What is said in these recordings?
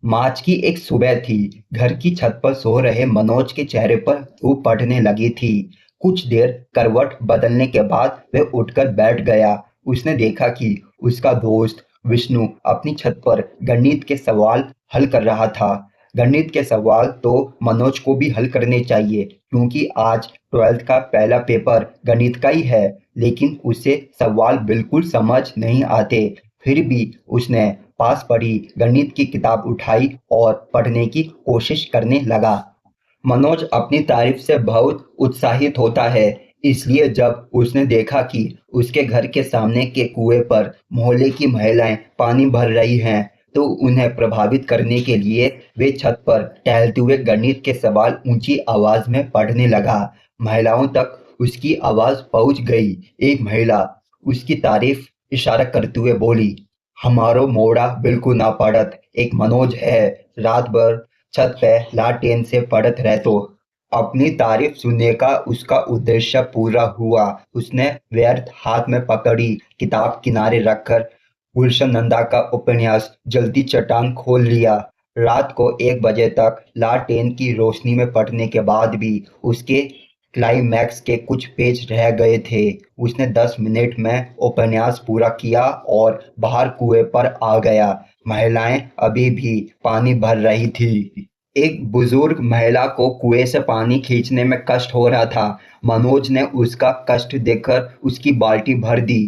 मार्च की एक सुबह थी। घर की छत पर सो रहे मनोज के चेहरे पर धूप पड़ने लगी थी। कुछ देर करवट बदलने के बाद वह उठकर बैठ गया। उसने देखा कि उसका दोस्त विष्णु अपनी छत पर गणित के सवाल हल कर रहा था। गणित के सवाल तो मनोज को भी हल करने चाहिए, क्योंकि आज 12th का पहला पेपर गणित का ही है। लेकिन उसे सवाल बिल्कुल समझ नहीं आते। फिर भी उसने पास पड़ी गणित की किताब उठाई और पढ़ने की कोशिश करने लगा। मनोज अपनी तारीफ से बहुत उत्साहित होता है। इसलिए जब उसने देखा कि उसके घर के सामने के कुएं पर मोहल्ले की महिलाएं पानी भर रही हैं, तो उन्हें प्रभावित करने के लिए वे छत पर टहलते हुए गणित के सवाल ऊंची आवाज में पढ़ने लगा। महिलाओं तक उसकी आवाज पहुंच गई। एक महिला उसकी तारीफ इशारा करते हुए बोली, हमारो मोड़ा बिल्कुल ना पड़त, एक मनोज है, रात भर छत पे लालटेन से पड़त रहतो। अपनी तारीफ सुनने का उसका उद्देश्य पूरा हुआ। उसने व्यर्थ हाथ में पकड़ी किताब किनारे रखकर गुलशन नंदा का उपन्यास जल्दी चटान खोल लिया। रात को 1 बजे तक लालटेन की रोशनी में पढ़ने के बाद भी उसके क्लाइमैक्स के कुछ पेज रह गए थे। उसने 10 मिनट में उपन्यास पूरा किया और बाहर कुएं पर आ गया। महिलाएं अभी भी पानी भर रही थी। एक बुजुर्ग महिला को कुएं से पानी खींचने में कष्ट हो रहा था। मनोज ने उसका कष्ट देखकर उसकी बाल्टी भर दी।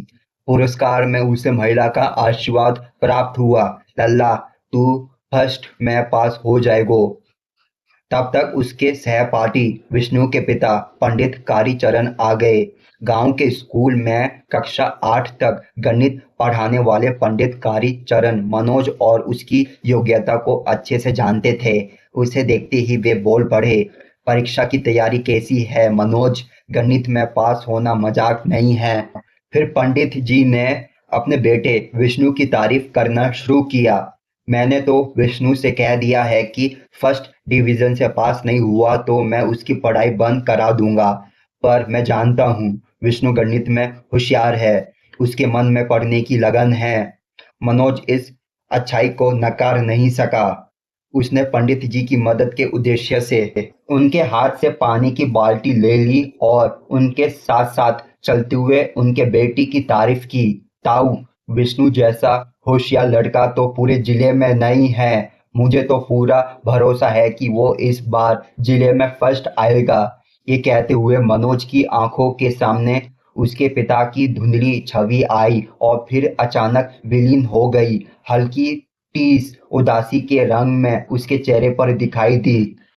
पुरस्कार में उसे महिला का आशीर्वाद प्राप्त हुआ, लल्ला तू फर्स्ट में पास हो जाएगो। तब तक उसके सहपाठी विष्णु के पिता पंडित कालीचरण आ गए। गांव के स्कूल में कक्षा 8 तक गणित पढ़ाने वाले पंडित कालीचरण मनोज और उसकी योग्यता को अच्छे से जानते थे। उसे देखते ही वे बोल पड़े, परीक्षा की तैयारी कैसी है मनोज? गणित में पास होना मजाक नहीं है। फिर पंडित जी ने अपने बेटे विष्णु की तारीफ करना शुरू किया। मैंने तो विष्णु से कह दिया है कि फर्स्ट डिवीजन से पास नहीं हुआ तो मैं उसकी पढ़ाई बंद करा दूंगा। पर मैं जानता हूँ विष्णु गणित में होशियार है, उसके मन में पढ़ने की लगन है। मनोज इस अच्छाई को नकार नहीं सका। उसने पंडित जी की मदद के उद्देश्य से उनके हाथ से पानी की बाल्टी ले ली और उनके साथ साथ चलते हुए उनके बेटी की तारीफ की। ताऊ, विष्णु जैसा होशियार लड़का तो पूरे जिले में नहीं है। मुझे तो पूरा भरोसा है कि वो इस बार जिले में फर्स्ट आएगा। ये कहते हुए मनोज की आंखों के सामने उसके पिता की धुंधली छवि आई और फिर अचानक विलीन हो गई। हल्की टीस उदासी के रंग में उसके चेहरे पर दिखाई दी।